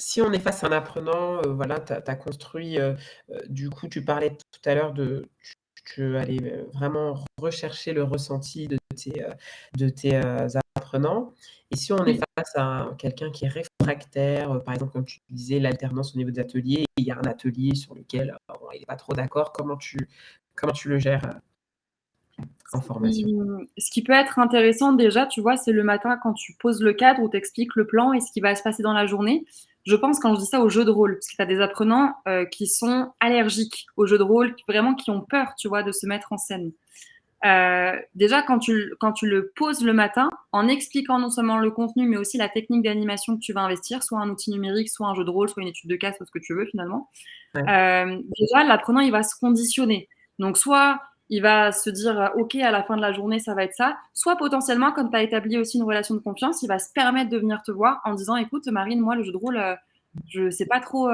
si on est face à un apprenant, voilà, tu as construit, du coup, tu parlais tout à l'heure de tu allais, vraiment rechercher le ressenti de tes, apprenants et si on est Oui. face à quelqu'un qui est réfractaire, par exemple, comme tu disais, l'alternance au niveau des ateliers, et il y a un atelier sur lequel, bon, il est pas trop d'accord, comment tu le gères, en formation? Ce qui peut être intéressant déjà, tu vois, c'est le matin quand tu poses le cadre où tu expliques le plan et ce qui va se passer dans la journée. Je pense quand je dis ça aux jeux de rôle, parce que tu as des apprenants, qui sont allergiques aux jeux de rôle, qui ont peur, tu vois, de se mettre en scène. Déjà quand tu le poses le matin, en expliquant non seulement le contenu, mais aussi la technique d'animation que tu vas investir, soit un outil numérique, soit un jeu de rôle, soit une étude de cas, soit ce que tu veux finalement. Ouais, Déjà l'apprenant il va se conditionner. Donc soit il va se dire OK, à la fin de la journée ça va être ça, soit potentiellement comme tu as établi aussi une relation de confiance, il va se permettre de venir te voir en disant écoute Marine, moi le jeu de rôle, je c'est pas trop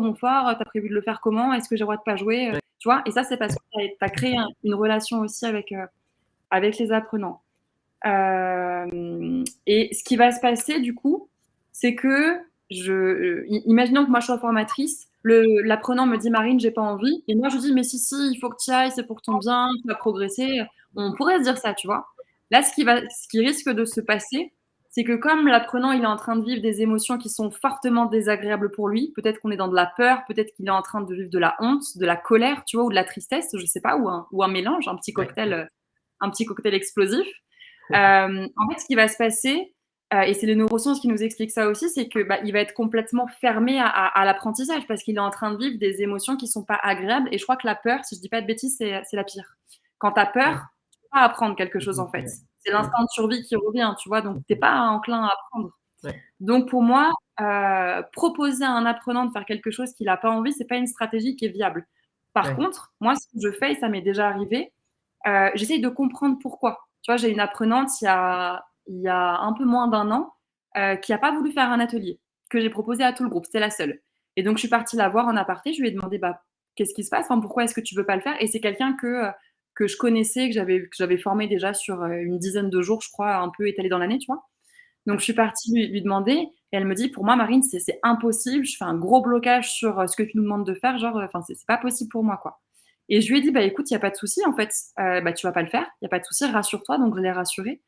mon fort, tu as prévu de le faire comment? Est-ce que j'ai le droit de pas jouer? ouais, Tu vois? Et ça c'est parce que tu as créé une relation aussi avec les apprenants. Et ce qui va se passer du coup, c'est que imaginons que moi je sois formatrice, l'apprenant me dit Marine, j'ai pas envie, et moi je dis mais si, si, il faut que tu y ailles, c'est pour ton bien, tu vas progresser. On pourrait se dire ça, tu vois. Là, ce qui risque de se passer, c'est que comme l'apprenant il est en train de vivre des émotions qui sont fortement désagréables pour lui, peut-être qu'on est dans de la peur, peut-être qu'il est en train de vivre de la honte, de la colère, tu vois, ou de la tristesse, je sais pas, ou un mélange, ouais, un petit cocktail explosif. En fait, ce qui va se passer, et c'est les neurosciences qui nous expliquent ça aussi, c'est que, bah, il va être complètement fermé à l'apprentissage parce qu'il est en train de vivre des émotions qui sont pas agréables et je crois que la peur, si je dis pas de bêtises, c'est la pire. Quand tu as ouais, peur, tu peux pas apprendre quelque chose, en fait. ouais. C'est Mmh. l'instinct de survie qui revient, tu vois? Donc tu es pas enclin à apprendre. Ouais, Donc pour moi, proposer à un apprenant de faire quelque chose qu'il a pas envie, c'est pas une stratégie qui est viable. Par ouais, contre, moi, ce que je fais et ça m'est déjà arrivé, j'essaye de comprendre pourquoi. Tu vois, j'ai une apprenante il y a un peu moins d'un an, qui a pas voulu faire un atelier, que j'ai proposé à tout le groupe, c'était la seule. Et donc je suis partie la voir en aparté, je lui ai demandé: «Bah, qu'est-ce qui se passe? Enfin, pourquoi est-ce que tu veux pas le faire?» Et c'est quelqu'un que je connaissais, que j'avais formé déjà sur, une dizaine de jours, je crois, un peu étalé dans l'année, tu vois? Donc ouais, je suis partie lui demander et elle me dit: «Pour moi Marine, c'est impossible, je fais un gros blocage sur, ce que tu nous demandes de faire, genre, enfin c'est pas possible pour moi, quoi». Et je lui ai dit: «Bah écoute, il y a pas de souci en fait, bah tu vas pas le faire, il y a pas de souci, rassure-toi». Donc je l'ai rassurée,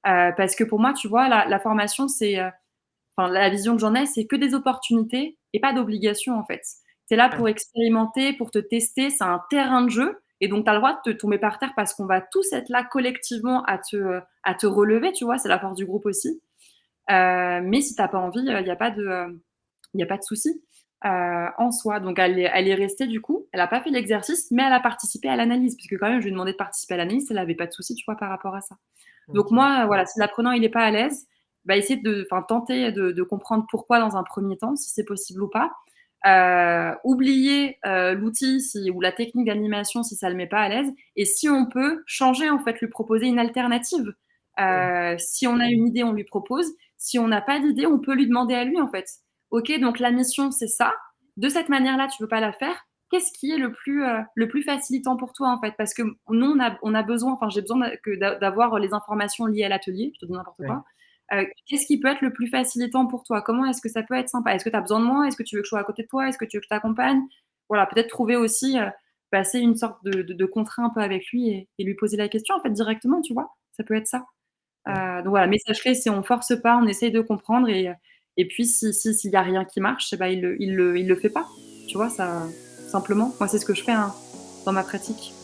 parce que pour moi, tu vois, la formation c'est, enfin la vision que j'en ai, c'est que des opportunités et pas d'obligations en fait. Tu es là ouais, pour expérimenter, pour te tester, c'est un terrain de jeu et donc tu as le droit de te tomber par terre parce qu'on va tous être là collectivement à te relever, tu vois? C'est la force du groupe aussi. Mais si tu as pas envie, il y a pas de souci, en soi. Donc elle est restée du coup, elle a pas fait l'exercice, mais elle a participé à l'analyse, puisque quand même je lui ai demandé de participer à l'analyse, elle avait pas de souci, tu vois, par rapport à ça. Donc OK. moi, voilà, si l'apprenant il est pas à l'aise, bah, essayer tenter de comprendre pourquoi dans un premier temps, si c'est possible ou pas. Oublier, l'outil si ou la technique d'animation si ça le met pas à l'aise et si on peut, changer en fait, lui proposer une alternative. Mmh. Si on a une idée, on lui propose. Si on n'a pas d'idée, on peut lui demander à lui, en fait. OK, donc la mission, c'est ça. De cette manière-là, tu veux pas la faire. Qu'est-ce qui est le plus facilitant pour toi, en fait? Parce que nous, on a besoin, enfin, j'ai besoin d'avoir les informations liées à l'atelier, je te dis n'importe Ouais. quoi. Qu'est-ce qui peut être le plus facilitant pour toi? Comment est-ce que ça peut être sympa? Est-ce que tu as besoin de moi? Est-ce que tu veux que je sois à côté de toi? Est-ce que tu veux que je t'accompagne? Voilà, peut-être trouver aussi, passer une sorte de contrat un peu avec lui et lui poser la question, en fait, directement, tu vois? Ça peut être ça. Ouais. Donc voilà, message clé, c'est on force pas, on essaye de comprendre et puis s'il y a rien qui marche, et bah, il le fait pas. Tu vois? Ça simplement. Moi, c'est ce que je fais, hein, dans ma pratique.